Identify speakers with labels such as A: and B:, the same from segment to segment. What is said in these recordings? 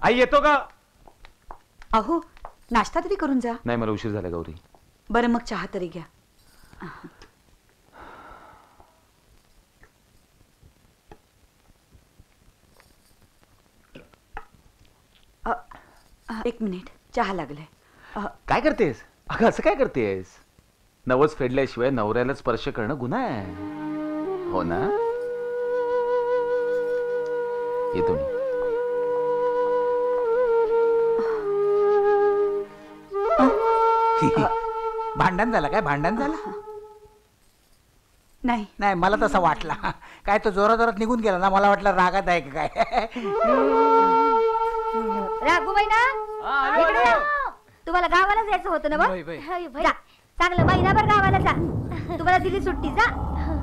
A: आई येतो का?
B: अहो नाश्ता तरी करून जा.
A: नाही मला उशीर झाला गौरी.
B: बरं मग चहा तरी घ्या. एक मिनिट चहा लागलाय.
A: काय करतेस अगं? असं काय करतेस? नवस फेडल्याशिवाय नवऱ्याला स्पर्श करणं गुन्हा आहे. हो ना? येतो मी.
C: भांडण झालं काय? भांडण झालं
B: नाही
C: नाही, मला तसा वाटला. काय तो जोरात निघून गेला ना, मला वाटलं रागात आहे का काय.
D: राघू महिना इकडे या. तुम्हाला गावाला जायचं होतं ना बघ. जा चांगलं महिनाभर गावाला जा. तुम्हाला दिली सुट्टी जा.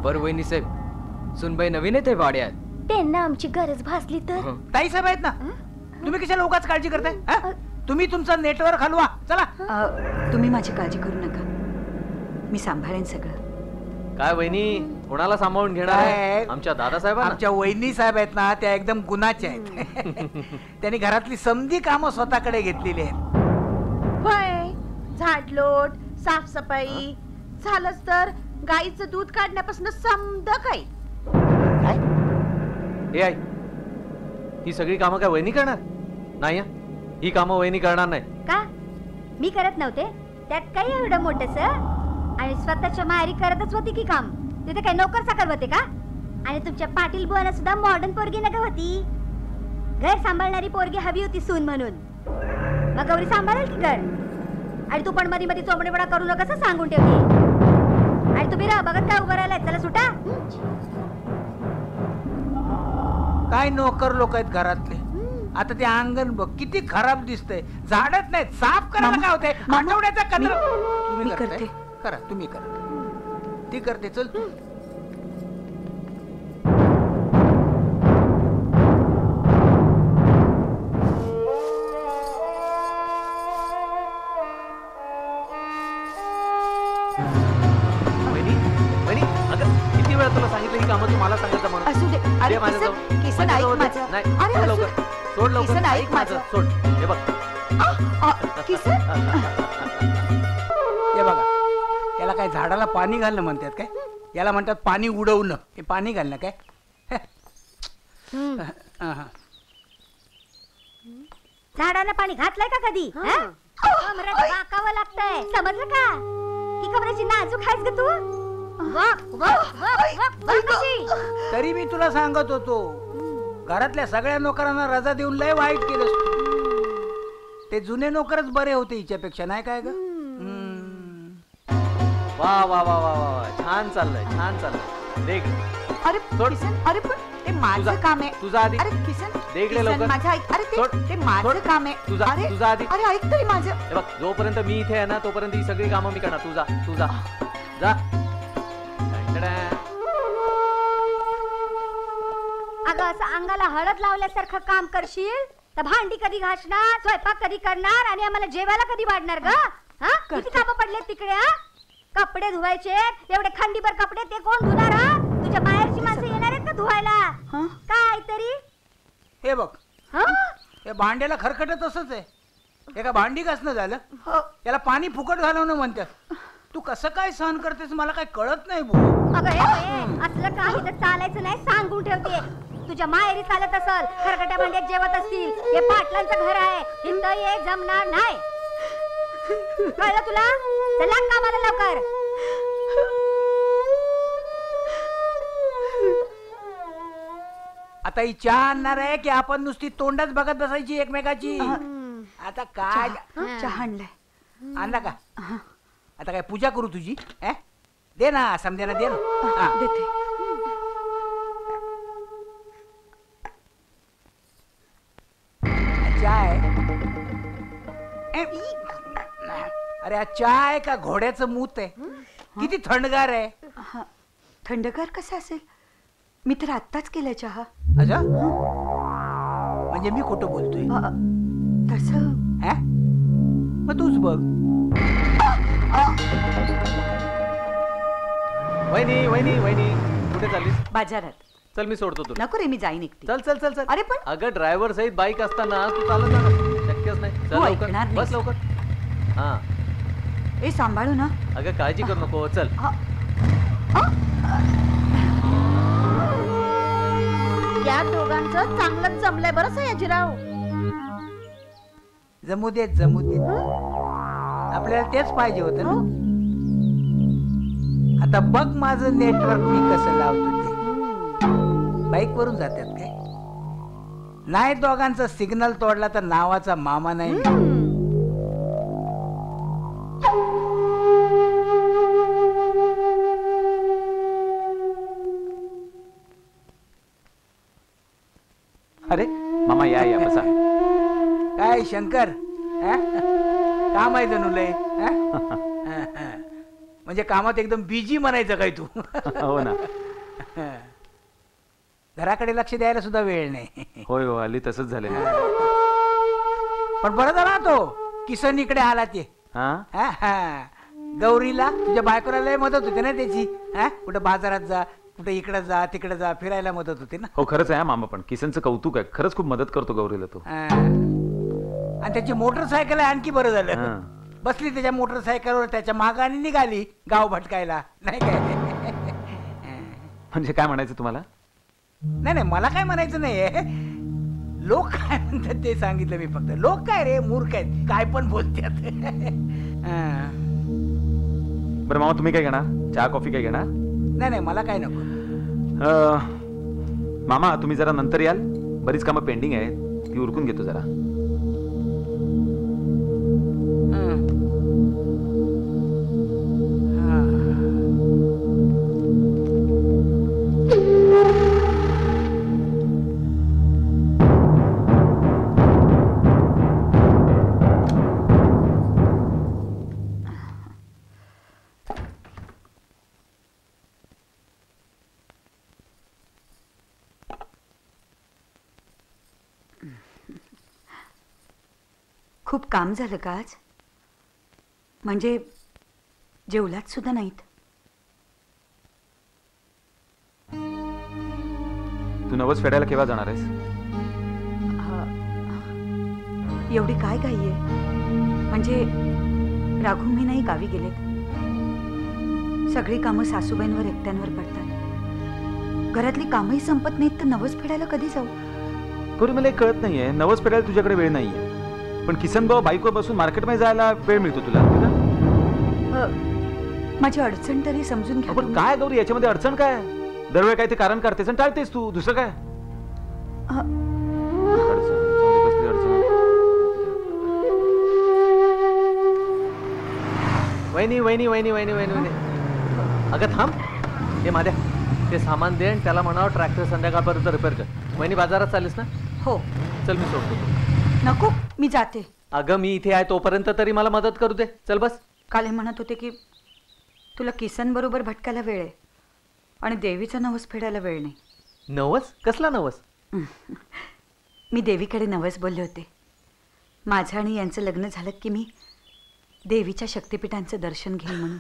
E: बरं वहिनी साहेब, सुनबाई नवीन येते वाड्यात.
D: त्यांना आमची गरज भासली तर.
C: ताई साहेब आहेत ना, तुम्ही कशाला उगाच काळजी करताय? तुम्ही तुमचं नेटवर्क हलवा. चला.
B: तुम्ही माझी काळजी करू नका, मी सांभाळेन सगळं.
E: काय वहिनी, कोणाला सांभाळून घेणार आहे? आमच्या दादासाहेबांना.
C: आमच्या वहिनी साहेब आहेत ना, त्या एकदम गुणाच्या आहेत. त्यांनी घरातली समधी कामं स्वतःकडे घेतलेली आहेत.
F: वय झाडलोट, साफसफाई, झालंच तर गाईचं दूध काढण्यापासून समद काही.
E: हे आई, ही सगळी कामं काय वहिनी करणार? नाही, ही कामं वहिनी करणार नाही.
D: का मी करत नव्हते? त्यात काही एवढं मोठस. आणि स्वतःच्या माहेरी करतच होती की काम. तिथे काय नोकर चाकर होते का? आणि तुमच्या पाटील बुवांना सुद्धा मॉडर्न पोरगी नका होती. घर सांभाळणारी पोरगी हवी होती सून म्हणून. मग गौरी सांभाळेल की घर. आणि तू पण मध्ये मध्ये चोमडेपणा करू नका सांगून ठेवली. आणि तुम्ही राहा बघत काय उभं राहिलाय. चला सुटा.
C: काय नोकर लोक आहेत घरातले. आता ते अंगण बघ किती खराब दिसतंय. झाडच नाहीत, साफ करायला काय होतंय? आठवड्याचा कचरा. तुम्ही करते? करा, तुम्ही करा. ती करते. चल तू.
E: किती वेळा तुला सांगितलं ही कामं तू मला सांगायचं म्हणून.
B: असू दे. अरे किसन ऐक माझं. अरे
E: लवकर सोड, लवकर
B: किसन ऐक माझं.
E: सोड. हे बघ
B: किसन,
C: हे बघा, याला काय झाडाला पाणी घालणं म्हणतात काय? याला म्हणतात पाणी उडवणं. हे पाणी घालणं काय?
D: झाडाला पाणी घातलंय का कधी? वाकावं लागतंय. समजलं का? की कमरेची नाजूक आहेस ग तू.
C: तरी मी तुला सांगत होतो, घरातल्या सगळ्या नोकरांना रजा देऊन लय वाईट केलं. ते जुने नोकरच बरे होते हिच्यापेक्षा. नाही काय ग?
E: वा वा वा वा वा, छान चाललंय, छान चाललंय. देख.
B: अरे किसन, अरे पण ते माझं काम आहे.
E: तुझा आधी.
B: अरे किसन,
E: देख ले लवकर.
B: माझं ऐक. अरे ते माझं काम आहे.
E: तुझा आधी.
B: अरे ऐक तरी माझं.
E: हे बघ, जोपर्यंत मी इथे आहे ना तोपर्यंत ही सगळी कामं मी करणार. तुझा जा.
D: अगं असं अंगाला हळद लावल्यासारखं काम करशील तर भांडी कधी घासणार, स्वयंपाक कधी करणार आणि आम्हाला जेवायला कधी वाढणार ग? किती कामं पडले तिकडे. कपडे धुवायचे, एवढे खंडीभर कपडे ते कोण धुणार? तुझ्या बाहेरची माणसं येणार आहेत का धुवायला? काय तरी.
C: हे बघ, हे भांड्याला खरखट तसंच आहे. हे का भांडी घासणं झालं? याला पाणी फुकट घालवणं म्हणतात. तू कसं काय सहन करतेस मला काय कळत नाही भाऊ.
D: अगं असलं काही तर चालायचं नाही, सांगून ठेवते. तुझ्या माहेरी चालत असल, खरकट्या भांड्यात जेवत असतील. हे पाटलांचं घर आहे, हिंद ये जमणार नाही. कळलं तुला? चला कामाला लवकर.
C: आता ही चहा आणणार आहे की आपण नुसती तोंडच बघत बसायची एकमेकाची? आता काय
B: चहा आणलाय.
C: आणला का? आता काय पूजा करू तुझी? दे ना, समद्याला दे ना.
B: देते.
C: चाय. अरे चहा आहे का घोड्याचं मूत आहे? किती थंडगार आहे.
B: थंडगार कसं असेल? मी तर आत्ताच केलाय चहा.
C: अच्छा, म्हणजे मी खोटं बोलतोय?
B: तसं
C: मग तूच बघ.
E: वहिनी वहिनी वहिनी कुठे चाललीस?
B: बाजारात.
E: चल मी सोडतो तुला.
B: नको रे, मी जाईन एकटी.
E: चल चल चल चल.
B: अरे पण
E: अगं ड्रायव्हर सहित बाईक असताना तू चालत जाणार शक्यच नाही. चल
B: हो,
E: लवकर
B: ऐकणार
E: बस
B: नाहीस.
E: लवकर. हा
B: ए सांभाळू ना.
E: अगं काळजी करू नको. चल.
F: या दोघांचं चांगलंच जमलंय बरं सयाजीराव.
C: जमू देत जमू देत, आपल्याला तेच पाहिजे होतं ना. आता बघ माझं नेटवर्क मी कसं लावतो ते. बाईक वरून जातात काय? नाही दोघांचा सिग्नल तोडला तर नावाचा मामा नाही.
A: अरे मामा या या बसा.
C: काय शंकर, काम आहे जणू लय. म्हणजे कामात एकदम बिजी म्हणायचं काय तू?
A: हो ना.
C: घराकडे लक्ष द्यायला सुद्धा वेळ नाही.
A: होय हो, हल्ली तसंच झालंय.
C: पण बरं झाला तो किसन इकडे आला ते.
A: हा
C: गौरीला तुझ्या बायकोला लय मदत होते ना त्याची. कुठं बाजारात जा, कुठं इकडे जा तिकडे जा, फिरायला मदत होते ना.
A: हो खरंच आहे मामा, पण किसनचं कौतुक आहे. खरंच खूप मदत करतो गौरीला तो.
C: आणि त्याची मोटरसायकल आहे आणखी बरं झालं.
A: हा.
C: बसली त्याच्या मोटरसायकलवर त्याच्या मागाने निघाली गाव भटकायला. नाही काय?
A: म्हणजे काय म्हणायचं तुम्हाला?
C: नाही नाही, मला काय म्हणायचं नाहीये. लोक काय म्हणतात ते सांगितलं मी फक्त. लोक काय रे, मूर्ख आहेत, काय पण बोलतात.
A: बरं मामा, तुम्ही काय घेणार? चहा कॉफी काय घेणार?
C: नाही नाही, मला काय नको.
A: मामा तुम्ही जरा नंतर याल, बरीच कामं पेंडिंग आहेत, ती उरकून घेतो जरा.
B: खूप काम झालं का आज? म्हणजे जेवलात सुद्धा नाहीत?
A: तू नवस फेडायला केव्हा जाणार आहेस?
B: एवढी काय घाई आहे? म्हणजे राघू मी नाही गावी गेलेत. सगळी कामं सासूबाईंवर एकट्यांवर पडतात. घरातली कामही संपत नाहीत तर नवस फेडायला कधी जाऊ?
A: गौरी मला एक कळत नाहीये, नवस फेडायला तुझ्याकडे वेळ नाहीये, पण किसन भाऊ बाईकवर बसून मार्केटमध्ये जायला वेळ मिळतो तुला.
B: माझी अडचण तरी समजून घ्या.
A: पण काय गौरी, याच्यामध्ये अडचण काय? दरवेळी काय ते कारण करतेस आणि टाळतेस तू, दुसरं काय? कसली अडचण?
E: वहिनी वहिनी वहिनी वहिनी वहिनी वहिनी. अगं थांब. हे माझ्या ते सामान दे आणि त्याला म्हणावं ट्रॅक्टर संध्याकाळपर्यंत रिपेअर कर. वहिनी बाजारात चालीस ना?
B: हो.
E: चल मी सोडतो.
B: नको, मी जाते.
E: अगं मी इथे आहे तोपर्यंत तरी मला मदत करू दे. चल बस.
B: काल हे म्हणत होते की तुला किसन बरोबर भटकायला वेळ आहे आणि देवीचा नवस फेडायला वेळ नाही.
E: नवस? कसला नवस?
B: मी देवीकडे नवस बोलले होते. माझं आणि यांचं लग्न झालं की मी देवीच्या शक्तिपीठांचं दर्शन घेईन म्हणून.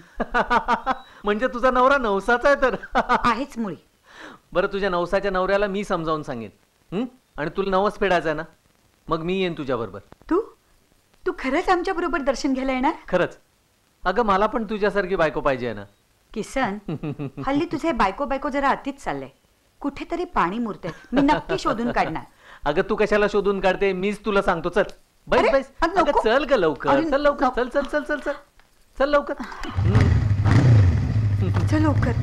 E: म्हणजे तुझा नवरा नवसाचा आहे तर?
B: आहेच मुळी.
E: बरं, तुझ्या नवसाच्या नवऱ्याला मी समजावून सांगेन. आणि तुला नवस फेडायचा आहे ना, मग मी येईन तुझ्या बरोबर.
B: तू खरंच आमच्या बरोबर दर्शन घ्यायला येणार?
E: खरंच. अगं मला पण तुझ्यासारखी बायको पाहिजे आहे ना.
B: किसन, हल्ली तुझे बायको बायको जरा अतिच चाललंय. कुठेतरी पाणी मुरतंय. मी नक्की शोधून काढणार.
E: अगं तू कशाला शोधून काढते, मीच तुला सांगतो. चल बैस
B: अरे,
E: बैस.
B: अगं,
E: अगं
B: नको.
E: चल ग लवकर.
B: अरे,
E: चल लवकर.
B: नको.
E: चल चल चल चल चल चल लवकर.
B: चल लवकर.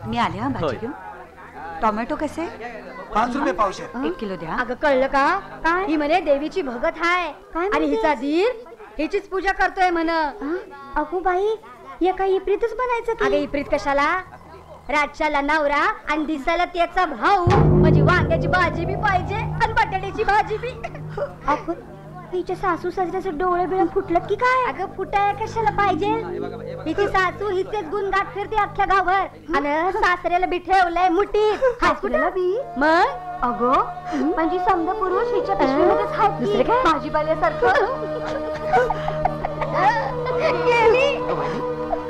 B: मी आले. हा भाजी
E: होय.
B: घेऊन. टोमॅटो कसे?
G: 5 रुपये पावशेर.
B: 1 किलो द्या.
D: अगं कळलं का? काय ही म्हणे देवीची भगत हाय आणि हिचा धीर हिचीच पूजा करतोय म्हण. अगो बाई, हे काय इप्रीतच बनायचं की? अगं इप्रीत कशाला? रातच्याला नवरा आणि दिसायला त्याचा भाऊ. म्हणजे वांग्याची भाजी बी पाहिजे आणि बटाट्याची भाजी बी. तिच्या सासू सासऱ्याचे डोळे बिळे फुटलं की काय? अगं फुटाय कशाला पाहिजे? तिची सासू हिचेच गुण गाठ फिरते अख्ख्या गावावर आणि सासऱ्याला बी ठेवलंय मुठीत. सासऱ्याला बी मग अगं म्हणजे समजा पुरुष हिच्या पिशवीमध्येच हात दुसरे काय भाजीपाल्यासारखं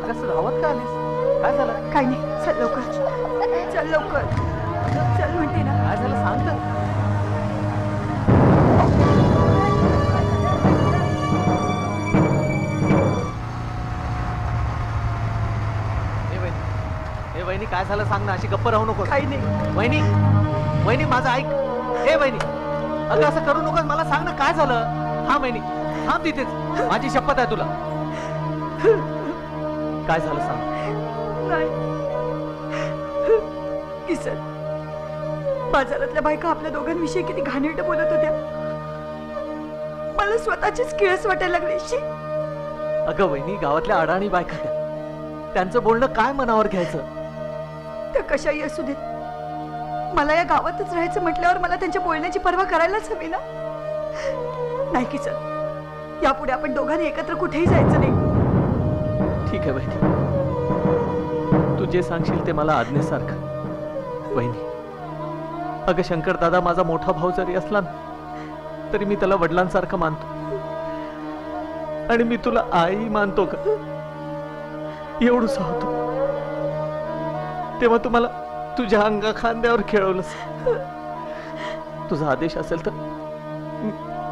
E: कसं धावत का आलीस? काय झालं?
B: काय नाही, चल लवकर चल लवकर चल म्हणते ना.
E: काय झालं सांग तर. ए वहिनी काय झालं सांग ना, अशी गप्प राहू नको.
B: काही नाही.
E: वहिनी वहिनी माझं ऐक. ए वहिनी अगं असं करू नकोस, मला सांग ना काय झालं. हा वहिनी थांब तिथेच, माझी शपथ आहे तुला. काय झालं सांग.
B: किसन, बाजारातल्या बायका आपल्या दोघांविषयी किती घाणेरडं बोलत होत्या. मला स्वतःचीच किळस वाटायला लागली. शी.
E: अगं वहिनी गावातल्या अडाणी बायका त्या, त्यांचं बोलणं काय मनावर घ्यायचं.
B: त्या कशाही असू देत, मला या गावातच राहायचं म्हटल्यावर मला त्यांच्या बोलण्याची पर्वा करायलाच हवी ना. नाही किसन, यापुढे आपण दोघांनी एकत्र कुठेही जायचं नाही.
E: ठीक आहे वहिनी, तू जे सांगशील ते मला आज्ञेसारखं. वहिनी अगं शंकर दादा माझा मोठा भाऊ जरी असला ना, तरी मी त्याला वडिलांसारखं मानतो. आणि मी तुला आई मानतो का एवढंच होतो. तेव्हा तुम्हाला तुझ्या अंगा खांद्यावर खेळवलंस. तुझा आदेश असेल तर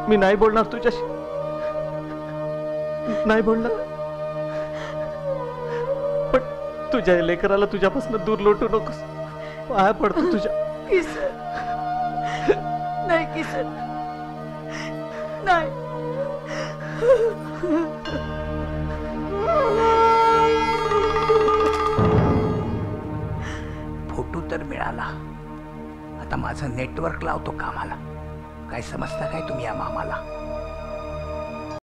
E: मी नाही बोलणार तुझ्याशी, नाही बोलणार. पण तुझ्या लेकराला तुझ्यापासून दूर लोटू नकोस, पाया पडतो तुझ्या.
B: किसन, नाही किसन, नाही.
C: फोटो तर मिळाला, आता माझं नेटवर्क लावतो कामाला. काय समजता काय तुम्ही या मामाला?